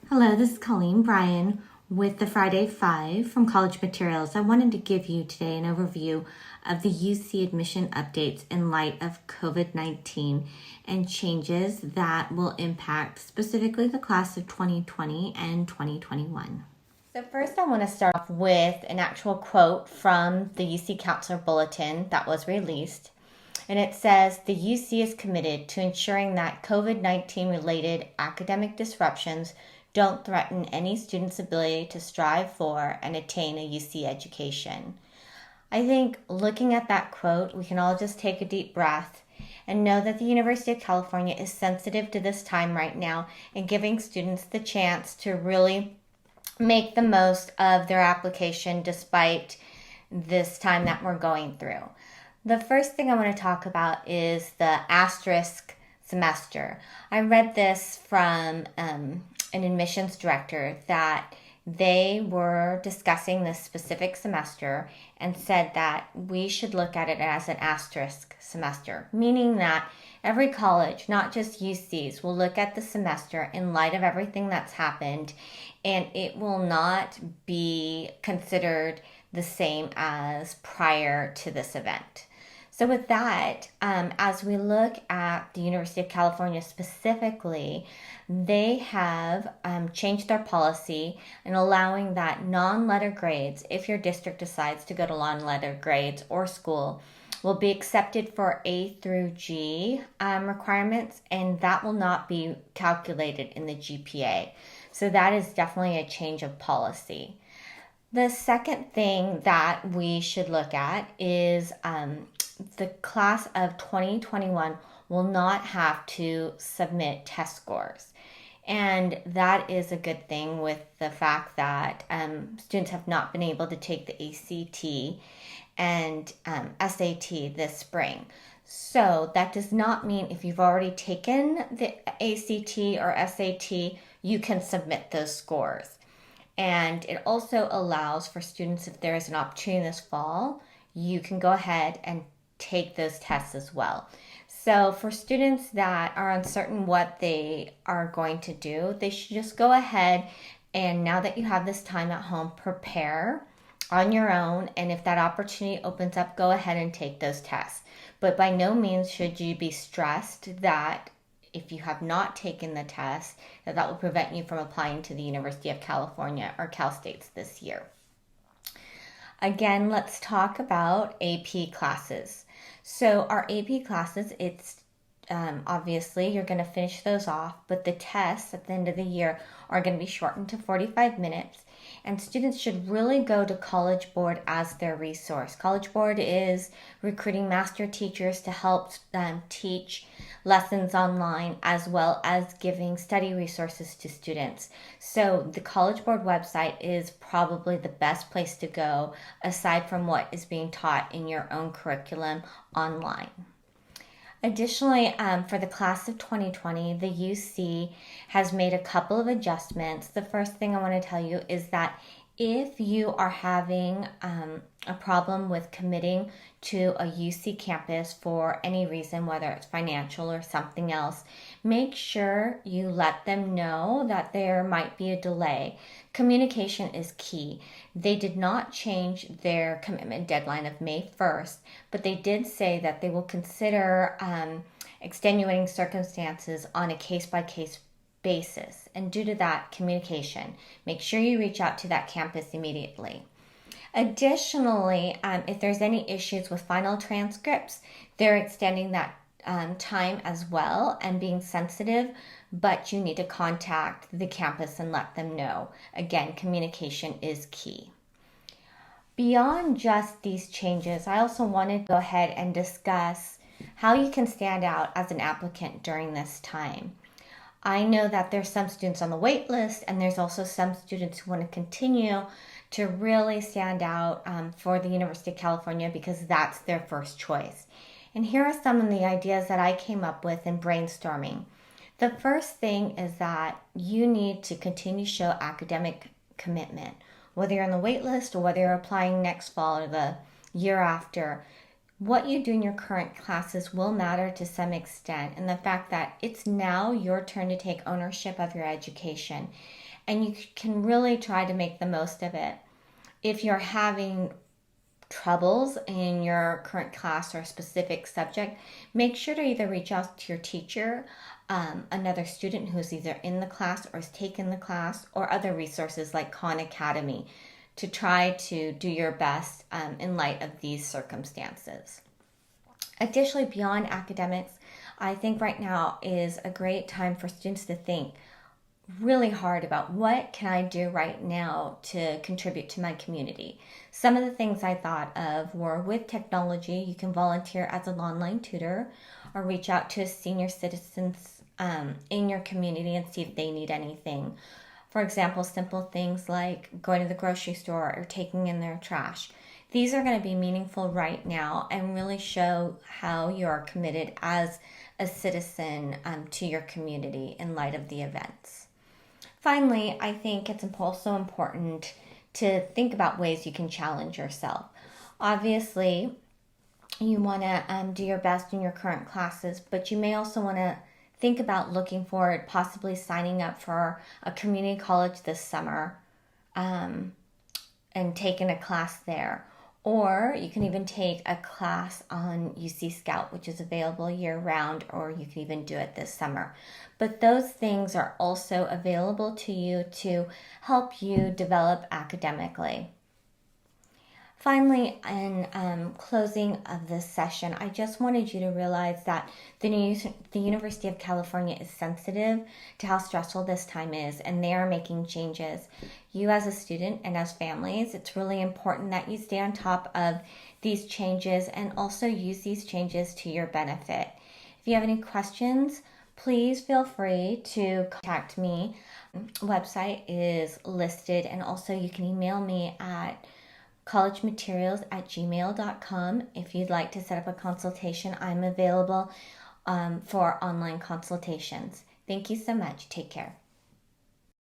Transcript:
Hello, this is Coleen Bryan with the Friday 5 from College Materials. I wanted to give you today an overview of the UC admission updates in light of COVID-19 and changes that will impact specifically the class of 2020 and 2021. So first I want to start off with an actual quote from the UC Counselor Bulletin that was released. And it says, the UC is committed to ensuring that COVID-19 related academic disruptions don't threaten any student's ability to strive for and attain a UC education. I think looking at that quote, we can all just take a deep breath and know that the University of California is sensitive to this time right now and giving students the chance to really make the most of their application despite this time that we're going through. The first thing I want to talk about is the asterisk semester. I read this from an admissions director that they were discussing this specific semester and said that we should look at it as an asterisk semester, meaning that every college, not just UCs, will look at the semester in light of everything that's happened, and it will not be considered the same as prior to this event. So with that, as we look at the University of California specifically, they have changed their policy in allowing that non-letter grades, if your district decides to go to non-letter grades or school, will be accepted for A through G requirements, and that will not be calculated in the GPA. So that is definitely a change of policy. The second thing that we should look at is the class of 2021 will not have to submit test scores. And that is a good thing with the fact that students have not been able to take the ACT and SAT this spring. So that does not mean if you've already taken the ACT or SAT, you can submit those scores. And it also allows for students, if there is an opportunity this fall, you can go ahead and take those tests as well. So for students that are uncertain what they are going to do, they should just go ahead and, now that you have this time at home, prepare on your own. And if that opportunity opens up, go ahead and take those tests. But by no means should you be stressed that if you have not taken the test, that will prevent you from applying to the University of California or Cal States this year. Again, let's talk about AP classes. So our AP classes, it's obviously you're going to finish those off, but the tests at the end of the year are going to be shortened to 45 minutes, and students should really go to College Board as their resource. College Board is recruiting master teachers to help teach lessons online, as well as giving study resources to students. So the College Board website is probably the best place to go, aside from what is being taught in your own curriculum online. Additionally, for the class of 2020, the UC has made a couple of adjustments. The first thing I want to tell you is that if you are having a problem with committing to a UC campus for any reason, whether it's financial or something else, make sure you let them know that there might be a delay. Communication is key. They did not change their commitment deadline of May 1st, but they did say that they will consider extenuating circumstances on a case-by-case basis. And due to that, communication. Make sure you reach out to that campus immediately. Additionally, if there's any issues with final transcripts, they're extending that time as well and being sensitive, but you need to contact the campus and let them know. Again, communication is key. Beyond just these changes, I also wanted to go ahead and discuss how you can stand out as an applicant during this time. I know that there's some students on the wait list, and there's also some students who want to continue to really stand out for the University of California because that's their first choice. And here are some of the ideas that I came up with in brainstorming. The first thing is that you need to continue to show academic commitment, whether you're on the wait list or whether you're applying next fall or the year after. What you do in your current classes will matter to some extent, and the fact that it's now your turn to take ownership of your education. and you can really try to make the most of it. If you're having troubles in your current class or specific subject, make sure to either reach out to your teacher, another student who's either in the class or has taken the class, or other resources like Khan Academy to try to do your best in light of these circumstances. Additionally, beyond academics, I think right now is a great time for students to think really hard about what can I do right now to contribute to my community. Some of the things I thought of were, with technology, you can volunteer as an online tutor or reach out to senior citizens in your community and see if they need anything. For example, simple things like going to the grocery store or taking in their trash. These are going to be meaningful right now and really show how you're committed as a citizen to your community in light of the events. Finally, I think it's also important to think about ways you can challenge yourself. Obviously, you want to do your best in your current classes, but you may also want to think about looking forward, possibly signing up for a community college this summer and taking a class there. Or you can even take a class on UC Scout, which is available year-round, or you can even do it this summer. But those things are also available to you to help you develop academically. Finally, in closing of this session, I just wanted you to realize that the University of California is sensitive to how stressful this time is, and they are making changes. You as a student and as families, it's really important that you stay on top of these changes and also use these changes to your benefit. If you have any questions, please feel free to contact me. Website is listed, and also you can email me at collegematerials@gmail.com. If you'd like to set up a consultation, I'm available for online consultations. Thank you so much. Take care.